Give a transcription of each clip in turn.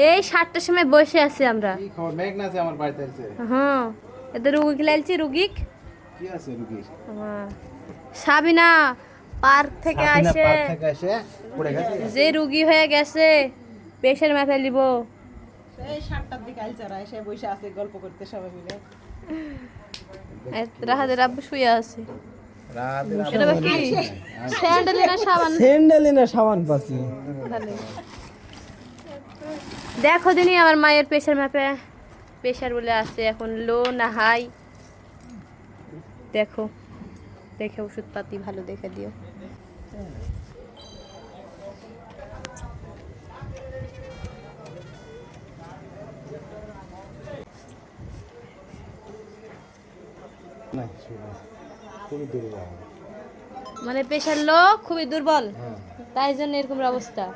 এই 7টার সময় বসে আছি আমরা। কি খবর? মেঘ না আছে আমার বাড়িতে আছে। হ্যাঁ, এদের রুগী খেলাইছি রুগী। কি আছে রুগী? হ্যাঁ, সাবিনা পার্ক থেকে সাবিনা আসে পার্ক থেকে এসে পড়ে গেছে। যে রুগী হয়ে গেছে পেশের মাথায় লিব। এই 7টার দিকে আইছারা এসে বসে আছে গল্প করতে সবাই মিলে। রাহাদের আব্বু শুয়ে আছে। রাতের এটা আবার কি? স্যান্ডেলিনা সাবান। স্যান্ডেলিনা সাবান পাচ্ছি। দেখো দিনই আমার মায়ের প্রেশার মাপে প্রেশার বলে আছে এখন লো না হাই। দেখো দেখে ওষুধপাতি ভালো দেখে দিও। না শুনো, খুবই দুর্বল। মানে প্রেশার লো খুবই দুর্বল, হ্যাঁ। তাই জন্য এরকম অবস্থা।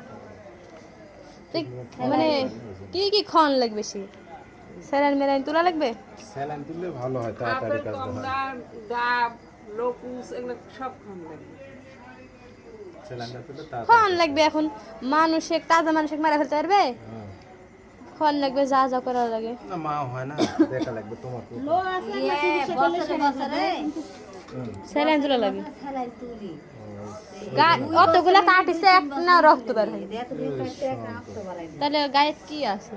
মানে কি কি খন লাগবে বেশি? স্যালাইন মেলাইন তোলা লাগবে? স্যালাইন তুললে ভালো হয়, তাড়াতাড়ি কাজ হয়। ডাব লোকুস এগুলো সব খাবে। স্যালাইনটা তুললে তাড়াতাড়ি। খন লাগবে এখন মানুষে তাজা মানুষে মারা ফেলতে পারবে? হ্যাঁ। খন লাগবে যা যা করা লাগে। না মা হয় না, দেখা লাগবে তোমাকে। লো আছে না চিকিৎসা করলে স্যালাইন তোলা লাগে। অতগুলা কাটিছে এক না রক্ত বের হয়। তাহলে গায়ে কি আছে?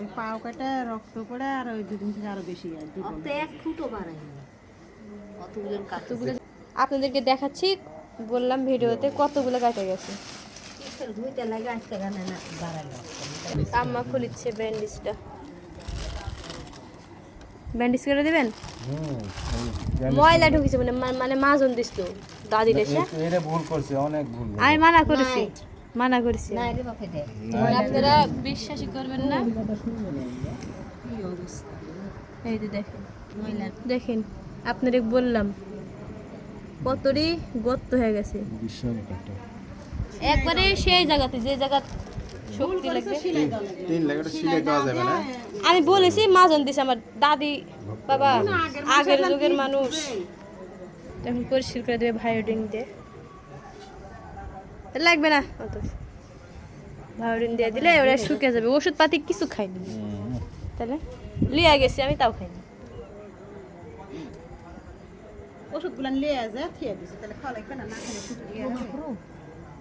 এই পাও কাটা রক্ত পড়ে আর ওই দুদিন থেকে আরো বেশি হয়। আপনাদেরকে দেখাচ্ছি, বললাম ভিডিওতে কতগুলো কাটা গেছে। আম্মা খুলিচ্ছে ব্যান্ডেজটা। ব্যান্ডেজ করে দিবেন? ময়লা ঢুকেছে মানে মানে মাজন দিস তো দাদি দেশে। এটা ভুল করছে, অনেক ভুল। আমি মানা করেছি আপনারা বিশ্বাসই করবেন না। এই যে দেখেন দেখেন আপনারে বললাম কতরি গর্ত হয়ে গেছে বিশাল কাটা। একবারে সেই জায়গাতে যে জায়গা শক্তি লাগবে। 3 লাখ টাকা সিলাই দেওয়া যাবে না? আমি বলেছি মাজন দিছে আমার দাদি বাবা, আগের যুগের মানুষ। তখন পরিষ্কার করে দেবে ভায়োডিন দিয়ে, লাগবে না অত। ভায়োডিন দিয়ে দিলে ওরা শুকে যাবে। ওষুধ পাতি কিছু খাইনি, তাহলে লিয়া গেছি আমি, তাও খাইনি। ওষুধগুলো নিয়ে যায় থিয়ে দিছে তাহলে খাওয়া লাগবে না, না খেলে শুধু দিয়ে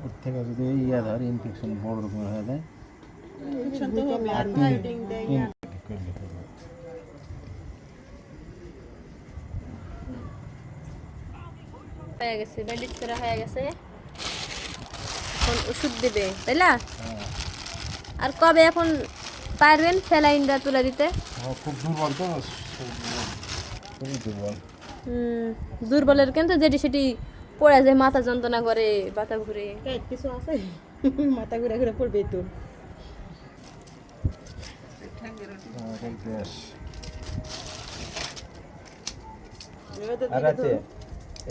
ওর থেকে যদি ইয়া ধর ইনফেকশন বড় রকম হয়ে যায়, ইনফেকশন তো হবে আর বায়োটিং দেয় না। হয়ে গেছে ব্যান্ডেজ করা হয়ে গেছে। এখন ওষুধ দেবে তাই না? আর কবে এখন পারবেন স্যালাইনটা তুলে দিতে? খুব দুর্বল তো, খুবই দুর্বল। দুর্বলের কেন তো যেটি সেটি পড়ে যায়, মাথা যন্ত্রণা করে, মাথা ঘুরে। পেট কিছু আছে মাথা ঘুরে ঘুরে পড়বে তো। আর আছে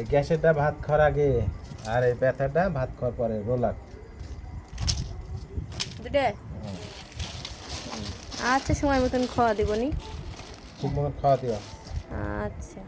এই গ্যাসেরটা ভাত খাওয়ার আগে আর এই ব্যথাটা ভাত খাওয়ার পরে রোলাক দুটো আচ্ছা সময় মতন খাওয়া দেবনি। ঠিক মতো খাওয়া দিও। আচ্ছা।